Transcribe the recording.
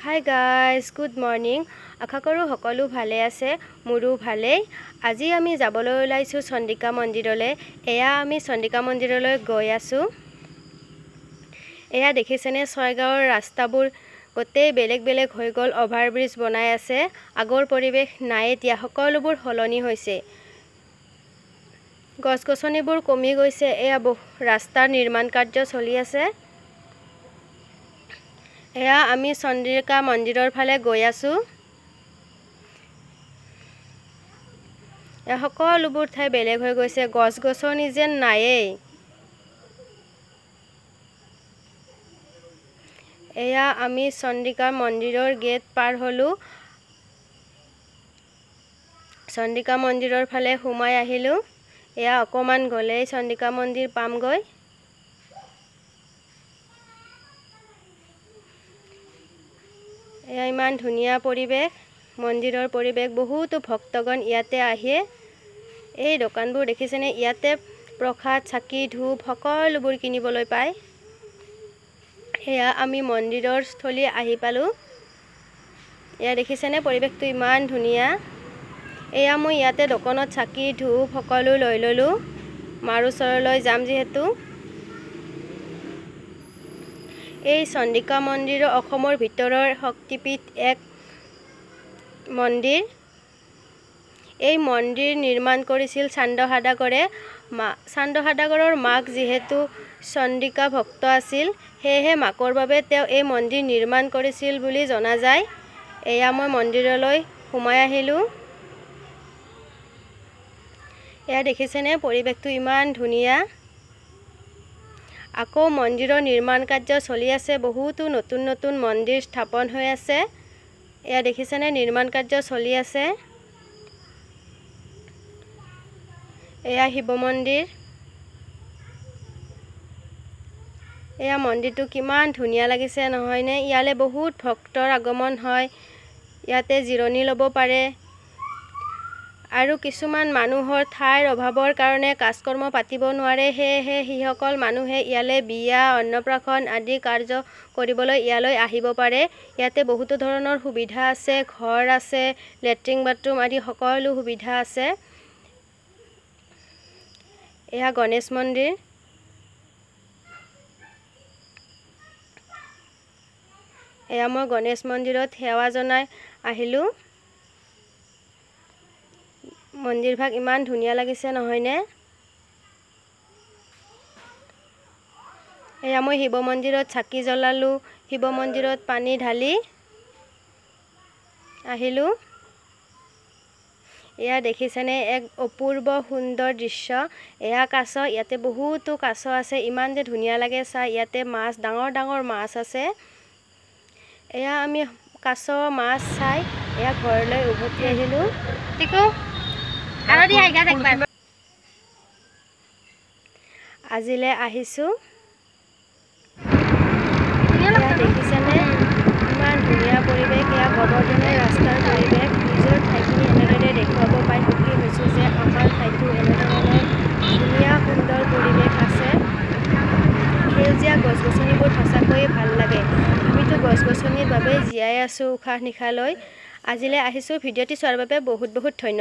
Hi guys, good morning. আশা কৰো সকলো ভালে আছে, মোৰো ভালে। আজি আমি যাবলৈ ওলাইছো চন্দিকা মন্দিৰলৈ। এয়া আমি চন্দিকা মন্দিৰলৈ গৈ আছো। এয়া দেখিছেনে ছয়গাঁৱৰ ৰাস্তাবোৰ গোটেই বেলেগ বেলেগ হৈ গল, ওভাৰব্ৰিজ বনাই আছে। আগৰ পৰিবেশ নাই, এতিয়া সকলোবোৰ হলনি হৈছে। গছ-গছনিবোৰ কমি গৈছে। এয়া ৰাস্তাৰ নিৰ্মাণ কাৰ্য চলি আছে। এয়া আমি চন্দিকা মন্দিৰৰ ফালে গৈ আছো। সকলোবোৰ ঠাই বেলেগ হৈ গৈছে, গছ-গছনি যেন নায়েই। এয়া আমি চন্দিকা মন্দিৰৰ গেট পাৰ হলো। চন্দিকা মন্দিৰৰ ফালে সোমাই আহিলো। এয়া অকমান গলেই চন্দিকা মন্দিৰ পামগৈ। এয়া ইমান ধুনীয়া পৰিবেশ, মন্দিৰৰ পৰিবেশ। বহুতো ভক্তগণ ইয়াতে আহে। এই দোকানবোৰ দেখিছেনে, ইয়াতে প্ৰসাদ, চাকি, ধূপ সকলোবোৰ কিনিবলৈ পায়। এয়া আমি মন্দিৰৰ স্থলী আহি পালো। এয়া দেখিছেনে পৰিবেশটো ইমান ধুনীয়া। এয়া মই ইয়াতে দোকানত চাকি, ধূপ সকলো লৈ ললো, মাৰ ওচৰলৈ যাম যিহেতু। এই চন্দিকা মন্দিৰ অসমৰ ভিতৰৰ শক্তিপীঠ এক মন্দিৰ। এই মন্দিৰ নিৰ্মাণ কৰিছিল চান্দসদাগৰে। চান্দসদাগৰৰ মাক যিহেতু চন্দিকা ভক্ত আছিল, সেয়েহে মাকৰ বাবে তেওঁ এই মন্দিৰ নিৰ্মাণ কৰিছিল বুলি জনা যায়। এয়া মই মন্দিৰলৈ সোমাই আহিলো। এয়া দেখিছেনে পৰিবেশটো ইমান ধুনীয়া। আকৌ মন্দিৰৰ নিৰ্মাণ কাৰ্য চলি আছে। বহুতো নতুন নতুন মন্দিৰ স্থাপন হৈ আছে। এয়া দেখিছেনে নিৰ্মাণ কাৰ্য চলি আছে। এয়া শিৱ মন্দিৰ। এয়া মন্দিৰটো কিমান ধুনীয়া লাগিছে নহয়নে? ইয়ালে বহুত ভক্তৰ আগমন হয়। ইয়াতে জিৰণি ল'ব পাৰে। আৰু কিছুমান মানুহৰ ঠাইৰ অভাৱৰ কাৰণে কাজকৰ্ম পাতিব নোৱাৰে, সেয়েহে সেইসকল মানুহে ইয়ালে বিয়া, অন্নপ্ৰাশন আদি কাৰ্য কৰিবলৈ ইয়ালৈ আহিব পাৰে। ইয়াতে বহুতো ধৰণৰ সুবিধা আছে, ঘৰ আছে, লেট্ৰিন বাথৰুম আদি সকলো সুবিধা আছে। এয়া গণেশ মন্দিৰ। এয়া মই গণেশ মন্দিৰত সেৱা জনাই আহিলো। মন্দিৰ ভাগ ইমান ধুনীয়া লাগিছে নহয়নে? এয়া মই শিৱ মন্দিৰত চাকি জ্বলালো, শিৱ মন্দিৰত পানী ঢালি আহিলো। এয়া দেখিছেনে এক অপূৰ্ব সুন্দৰ দৃশ্য। এয়া কাছ, ইয়াতে বহুতো কাছ আছে। ইমান যে ধুনীয়া লাগে চাই। ইয়াতে মাছ, ডাঙৰ ডাঙৰ মাছ আছে। এয়া আমি কাছ, মাছ চাই এয়া ঘৰলৈ উভতি আহিলো। আজিলৈ আহিছো। এয়া দেখিছেনে ইমান ধুনীয়া পৰিৱেশ। এয়া গোবৰ্ধনৰ ৰাস্তাৰ পৰিৱেশ। নিজৰ ঠাইখিনি এনেদৰে দেখুৱাব পাই সুখী হৈছো যে আমাৰ ঠাইতো এনেধৰণৰ ধুনীয়া সুন্দৰ পৰিৱেশ আছে। সেউজীয়া গছ-গছনিবোৰ সঁচাকৈয়ে ভাল লাগে। আমিতো গছ-গছনিৰ বাবে জীয়াই আছো উশাহ নিশাহ লৈ। আজিলৈ আহিছো। ভিডিঅ'টি চোৱাৰ বাবে বহুত বহুত ধন্যবাদ।